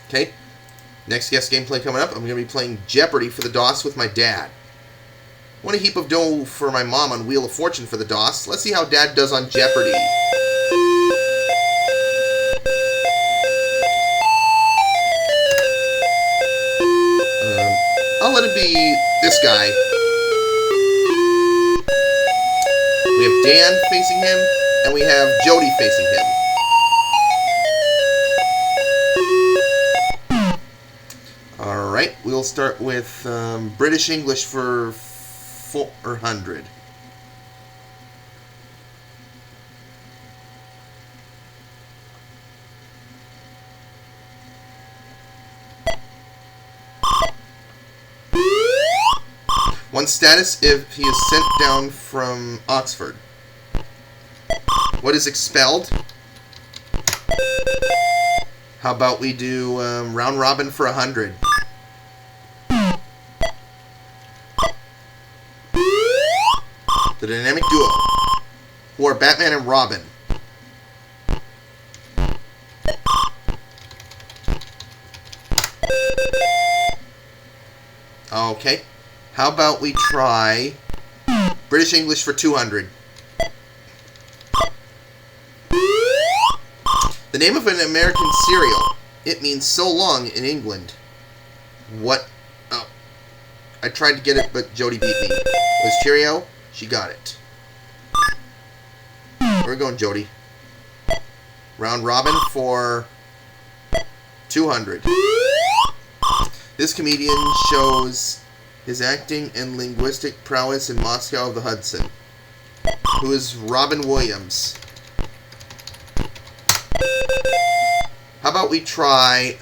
Okay, next guest gameplay coming up. I'm going to be playing Jeopardy for the DOS with my dad. Want a heap of dough for my mom on Wheel of Fortune for the DOS. Let's see how Dad does on Jeopardy. I'll let it be this guy. We have Dan facing him, and we have Jody facing him. Alright, we'll start with British English for 400. One status if he is sent down from Oxford. What is expelled? How about we do round robin for 100? The dynamic duo, who are Batman and Robin. Okay. How about we try British English for 200? The name of an American cereal. It means so long in England. What? Oh. I tried to get it, but Jody beat me. It was Cheerio. She got it. Where are we going, Jody? Round robin for 200. This comedian shows his acting and linguistic prowess in Moscow of the Hudson. Who is Robin Williams? How about we try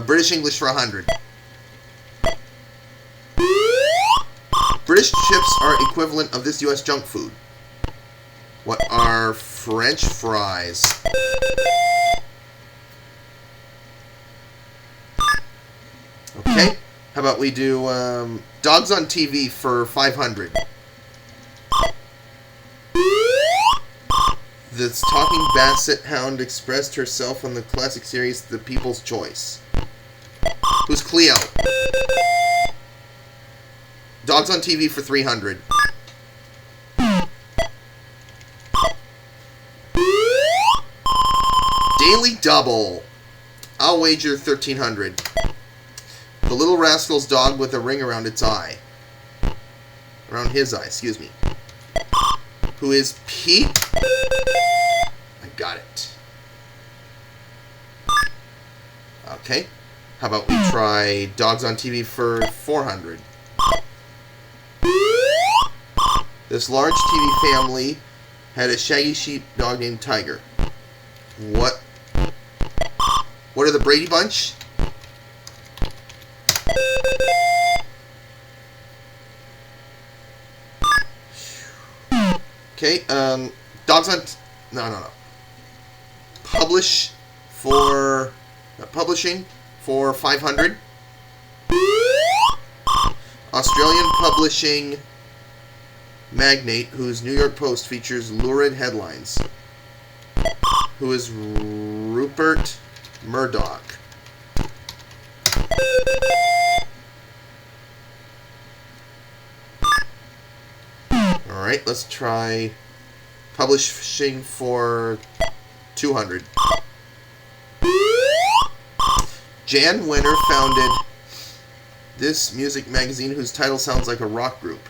British English for 100? British chips are equivalent of this U.S. junk food. What are French fries? Okay. How about we do dogs on TV for 500? This talking basset hound expressed herself on the classic series The People's Choice. Who's Cleo? Dogs on TV for 300. Daily Double. I'll wager 1,300. The Little Rascal's dog with a ring around its eye. Around his eye, excuse me. Who is Pete? I got it. Okay. How about we try Dogs on TV for 400? This large TV family had a shaggy sheep dog named Tiger. What are the Brady Bunch? Okay, dogs on... No. Publishing for 500. Australian publishing magnate whose New York Post features lurid headlines. Who is Rupert Murdoch? Alright, let's try publishing for 200. Jan Wenner founded this music magazine whose title sounds like a rock group.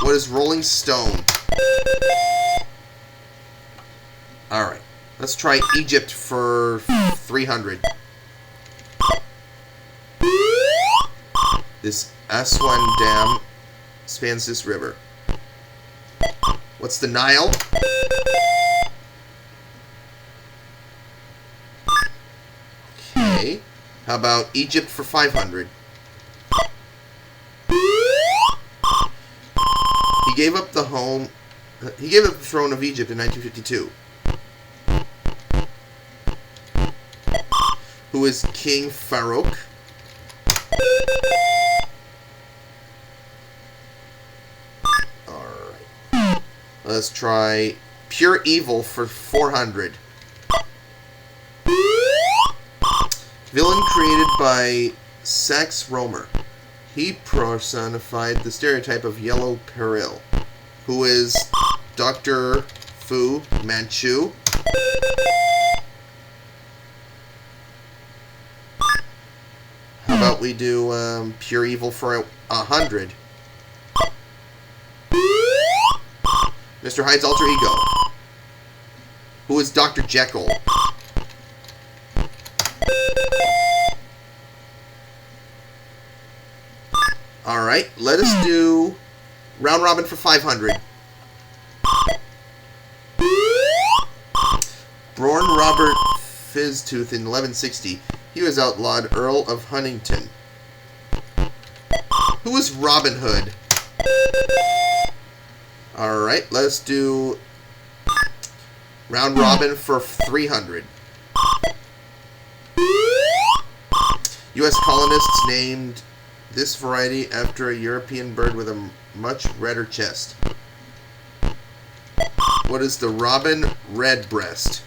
What is Rolling Stone? Alright, let's try Egypt for 300. This Aswan Dam spans this river. What's the Nile? Okay. How about Egypt for 500? He gave up the throne of Egypt in 1952. Who is King Farouk? Alright. Let's try Pure Evil for 400. Villain created by Sax Rohmer. He personified the stereotype of Yellow Peril, who is Dr. Fu Manchu. How about we do Pure Evil for 100? Mr. Hyde's alter ego, who is Dr. Jekyll. Alright, let us do round robin for 500. Born Robert Fizztooth in 1160, he was outlawed Earl of Huntington. Who was Robin Hood? Alright, let's do round robin for 300. U.S. colonists named this variety after a European bird with a much redder chest. What is the robin redbreast?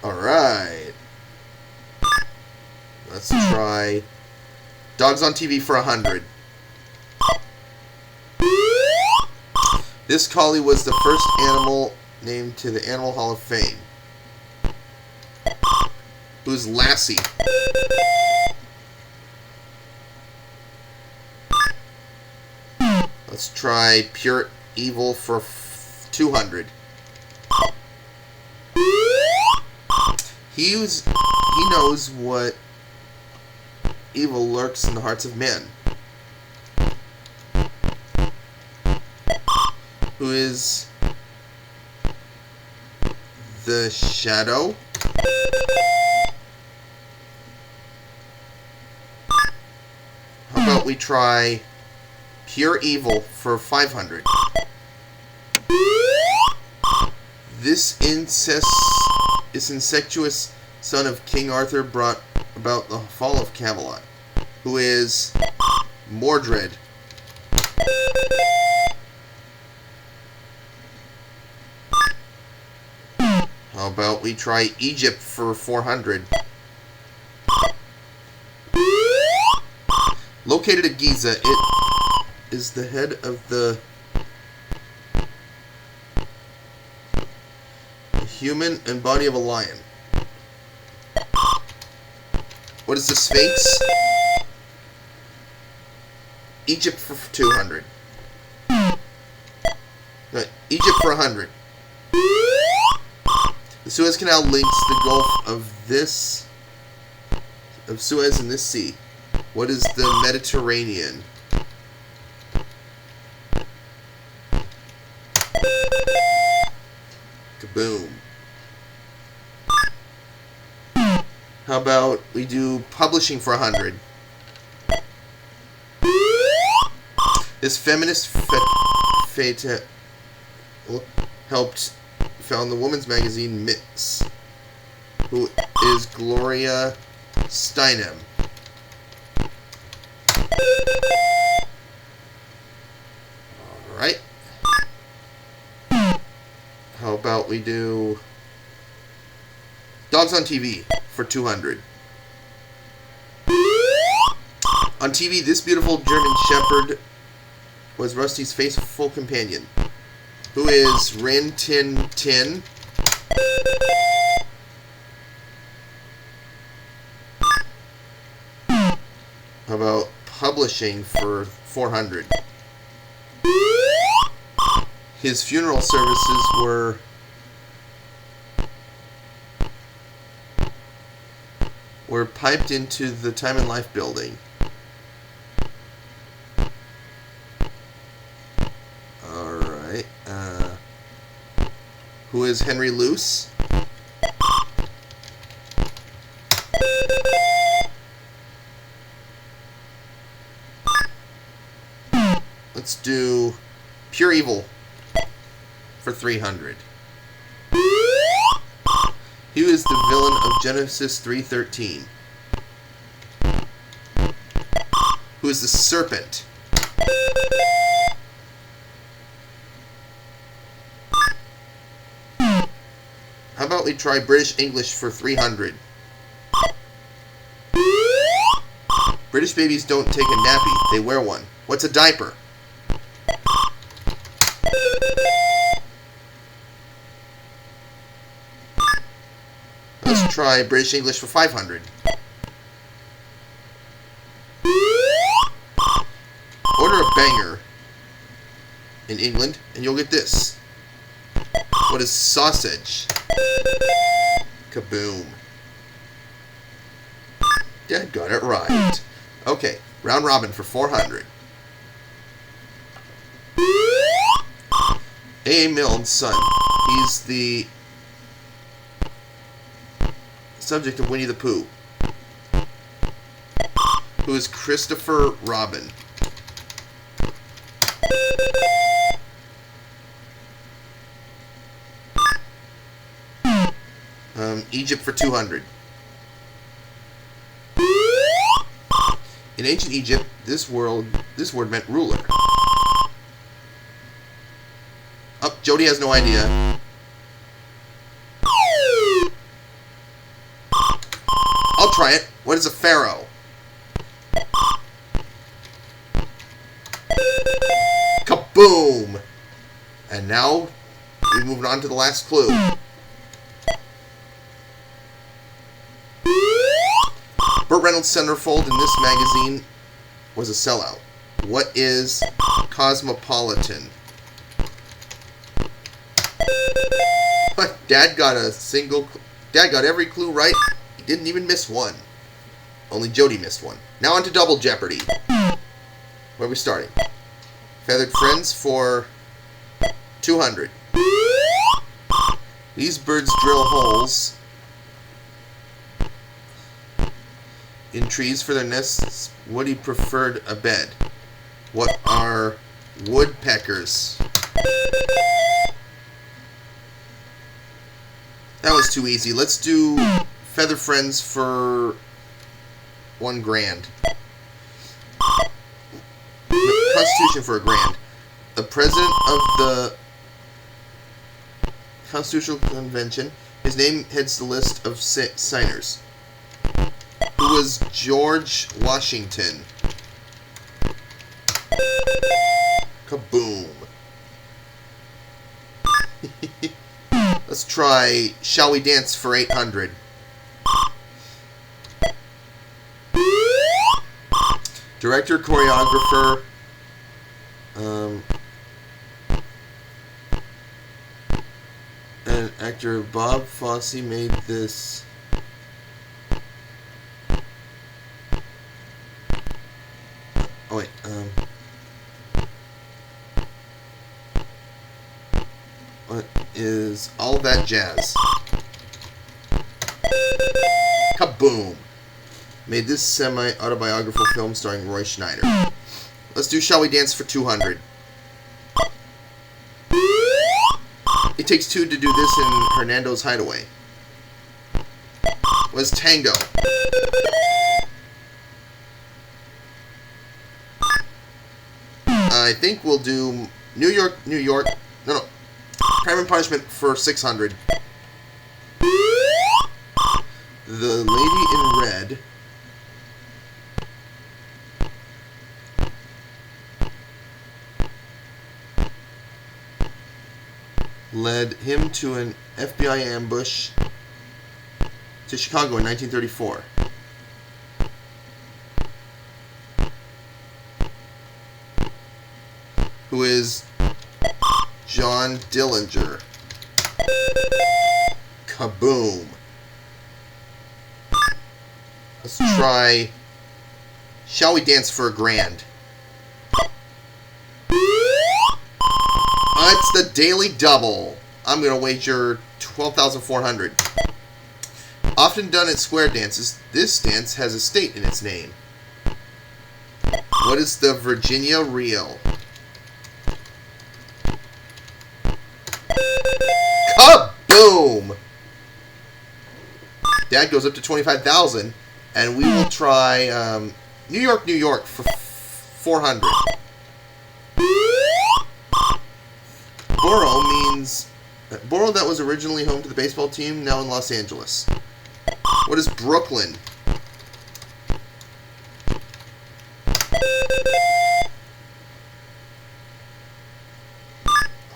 Alright. Let's try dogs on TV for 100. This collie was the first animal named to the Animal Hall of Fame. Who's Lassie? Let's try Pure Evil for 200. He knows what evil lurks in the hearts of men. Who is the Shadow? How about we try Pure Evil for 500? This incestuous son of King Arthur brought about the fall of Camelot. Who is Mordred? How about we try Egypt for 400? Located at Giza, it is the head of the human and body of a lion. What is the Sphinx? Egypt for 200. No, Egypt for 100. The Suez Canal links the Gulf of Suez and this sea. What is the Mediterranean? Kaboom. How about we do publishing for 100? This feminist feta helped found the women's magazine Mix. Who is Gloria Steinem? Alright. How about we do Dogs on TV for 200? On TV, this beautiful German Shepherd was Rusty's faithful companion. Who is Rin Tin Tin? How about publishing for 400? His funeral services were piped into the Time and Life building. Alright. Who is Henry Luce? Let's do Pure Evil for 300. He was the villain of Genesis 3:13. Who is the serpent? How about we try British English for 300? British babies don't take a nappy, they wear one. What's a diaper? Let's try British English for 500. Order a banger in England, and you'll get this. What is sausage? Kaboom. Dad got it right. Okay, round robin for 400. A. Milne's son. He's the subject of Winnie the Pooh. Who is Christopher Robin? Egypt for 200. In ancient Egypt, this word meant ruler. Oh, Jody has no idea. I'll try it. What is a pharaoh? Kaboom! And now, we're moving on to the last clue. Burt Reynolds' centerfold in this magazine was a sellout. What is Cosmopolitan? But Dad got every clue right. He didn't even miss one. Only Jody missed one. Now on to Double Jeopardy. Where are we starting? Feathered Friends for 200. These birds drill holes in trees for their nests. Woody preferred a bed. What are woodpeckers? That was too easy. Let's do Feather Friends for $1,000. Constitution for $1,000. The president of the Constitutional Convention. His name heads the list of signers. Who was George Washington? Kaboom. Let's try Shall We Dance for 800. Director, choreographer, and actor Bob Fosse made this. Oh wait, what is All That Jazz? Kaboom! Made this semi-autobiographical film starring Roy Schneider. Let's do Shall We Dance for 200. It takes two to do this in Hernando's Hideaway. What's tango? I think we'll do New York. No. Crime and Punishment for 600. The Lady in Red led him to an FBI ambush to Chicago in 1934. Who is John Dillinger? Kaboom. Let's try Shall We Dance for $1,000? It's the Daily Double. I'm going to wager 12,400. Often done at square dances, this dance has a state in its name. What is the Virginia Reel? Kaboom! Dad goes up to 25,000, and we will try New York for 400. Borough means A borough that was originally home to the baseball team, now in Los Angeles. What is Brooklyn?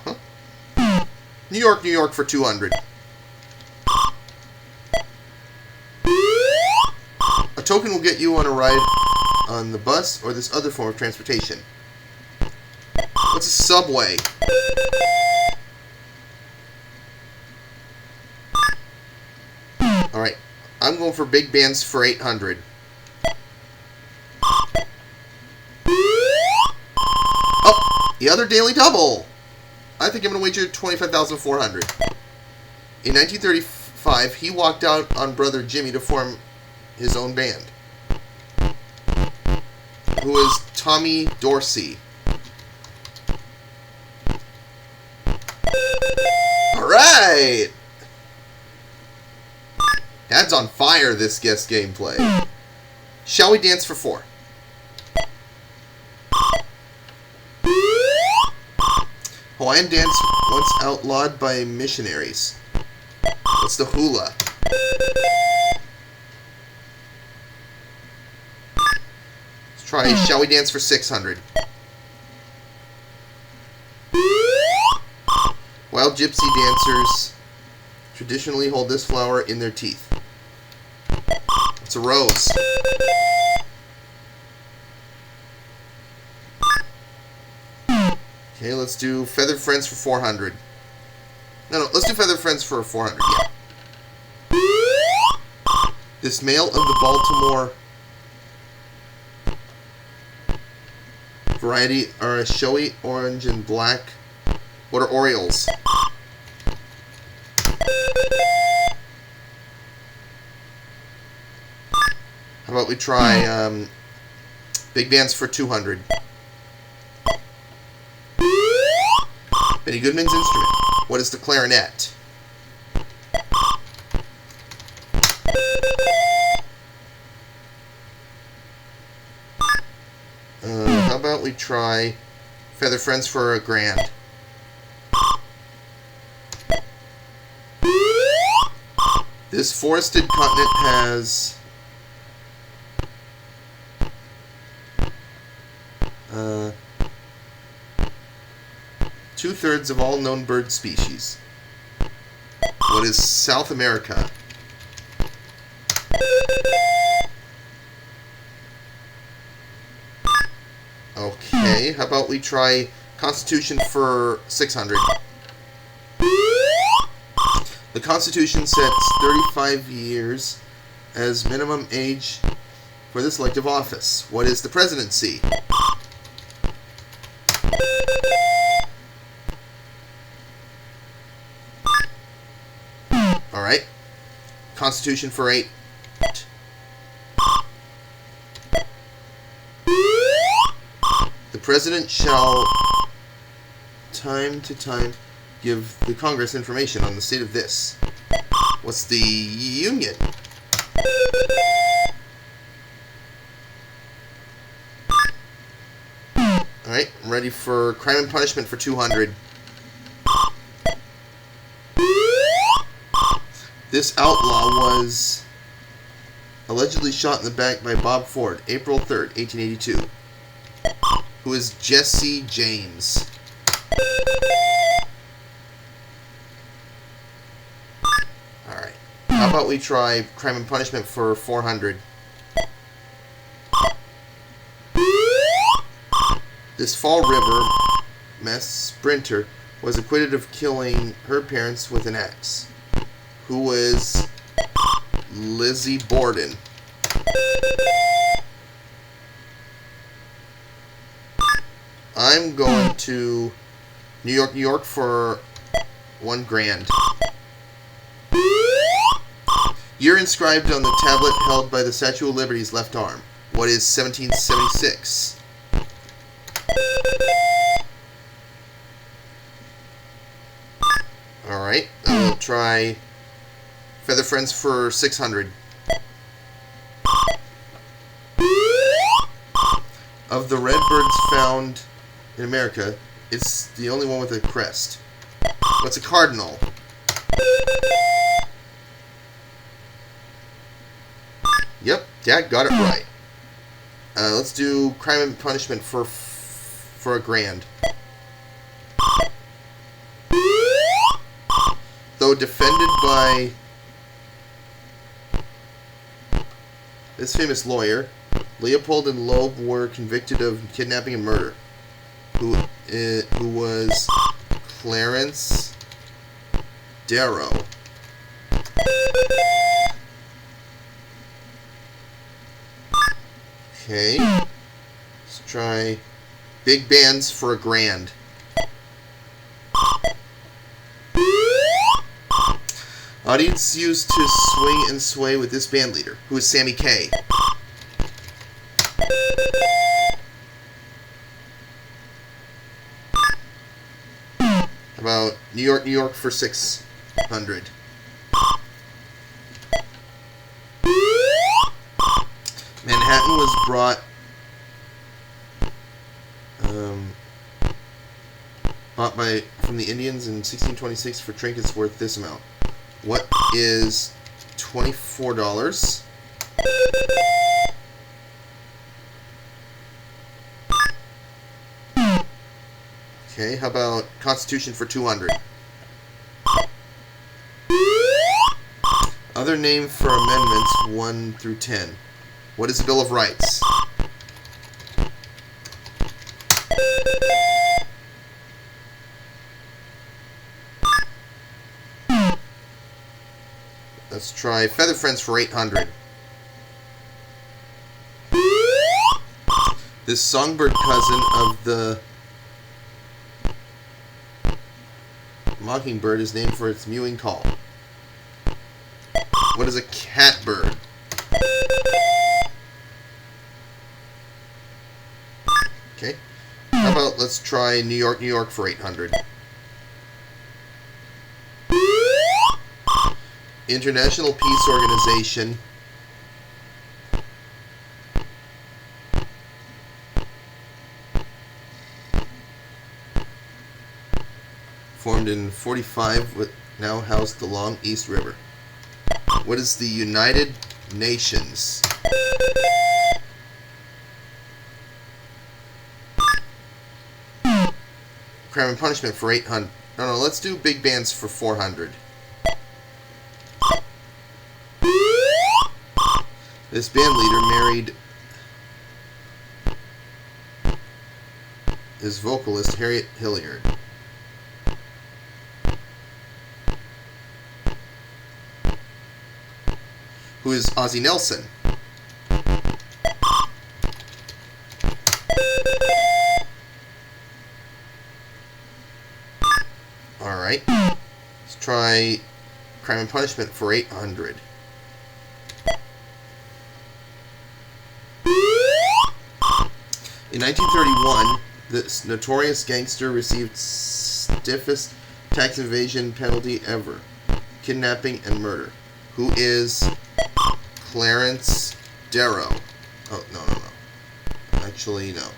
Huh? New York, New York for 200. A token will get you on a ride on the bus or this other form of transportation. What's a subway? Alright, I'm going for big bands for 800. Oh, the other daily double! I think I'm going to wager 25,400. In 1935, he walked out on Brother Jimmy to form his own band, who is Tommy Dorsey. Alright! Dad's on fire, this guest gameplay. Shall we dance for 4? Hawaiian dance once outlawed by missionaries. What's the hula? Let's try Shall we dance for 600? Wild gypsy dancers traditionally hold this flower in their teeth. It's a rose. Okay, let's do Feathered Friends for 400. No, let's do Feathered Friends for 400, yeah. This male of the Baltimore variety are a showy orange and black. What are Orioles? How about we try big bands for 200? Benny Goodman's instrument. What is the clarinet? How about we try Feather Friends for a grand? This forested continent has 2/3 of all known bird species. What is South America? Okay, how about we try Constitution for 600? The Constitution sets 35 years as minimum age for this elective office. What is the presidency? Alright. Constitution for 8. The president shall, time to time, give the Congress information on the state of this. What's the union? Alright, I'm ready for Crime and Punishment for 200. This outlaw was allegedly shot in the back by Bob Ford, April 3rd, 1882. Who is Jesse James? Alright. How about we try Crime and Punishment for 400? This Fall River mass sprinter was acquitted of killing her parents with an axe. Who was Lizzie Borden? I'm going to New York, New York for 1 grand. Year inscribed on the tablet held by the Statue of Liberty's left arm. What is 1776? Alright, I'll try Feather Friends for 600. Of the red birds found in America, it's the only one with a crest. What's a cardinal? Yep, Dad got it right. Let's do crime and punishment for a grand. Though defended by this famous lawyer, Leopold and Loeb were convicted of kidnapping and murder. Who was Clarence Darrow. Okay. Let's try big bands for a grand. Audience used to swing and sway with this band leader, who is Sammy Kaye. How about New York, New York for 600? Manhattan was bought from the Indians in 1626 for trinkets worth this amount. What is $24? Okay, how about Constitution for 200? Other name for amendments 1 through 10. What is the Bill of Rights? Let's try Feather Friends for 800. This songbird cousin of the mockingbird is named for its mewing call. What is a catbird? Okay. How about let's try New York, New York for 800. International Peace Organization formed in 45, now housed along East River. What is the United Nations? Crime and punishment for 800. No, let's do big bands for 400. This band leader married his vocalist, Harriet Hilliard. Who is Ozzie Nelson. Alright. Let's try Crime and Punishment for 800. In 1931, this notorious gangster received stiffest tax evasion penalty ever. Kidnapping and murder. Who is Clarence Darrow? Oh, no. Actually, no.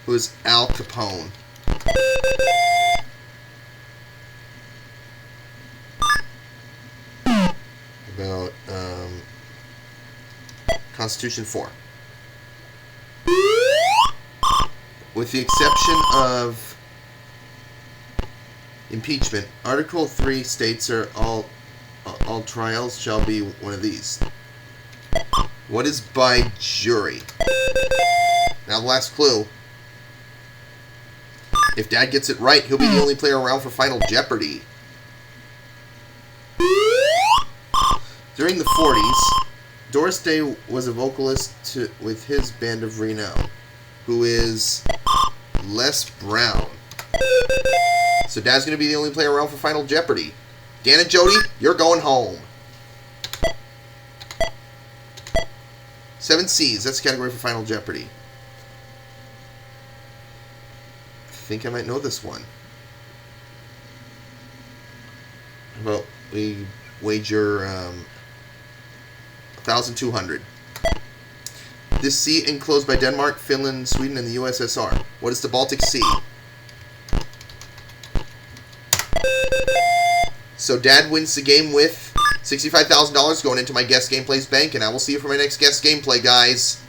Who is Al Capone? About Constitution 4. With the exception of impeachment, Article 3 states are all trials shall be one of these. What is by jury? Now the last clue. If Dad gets it right, he'll be the only player around for Final Jeopardy. During the 40s, Doris Day was a vocalist with his band of renown, who is Les Brown. So Dad's going to be the only player around for Final Jeopardy. Dan and Jody, you're going home. 7 C's, that's the category for Final Jeopardy. I think I might know this one. How about we wager 1,200. This sea enclosed by Denmark, Finland, Sweden, and the USSR. What is the Baltic Sea? So Dad wins the game with $65,000 going into my guest gameplays bank, and I will see you for my next guest gameplay, guys.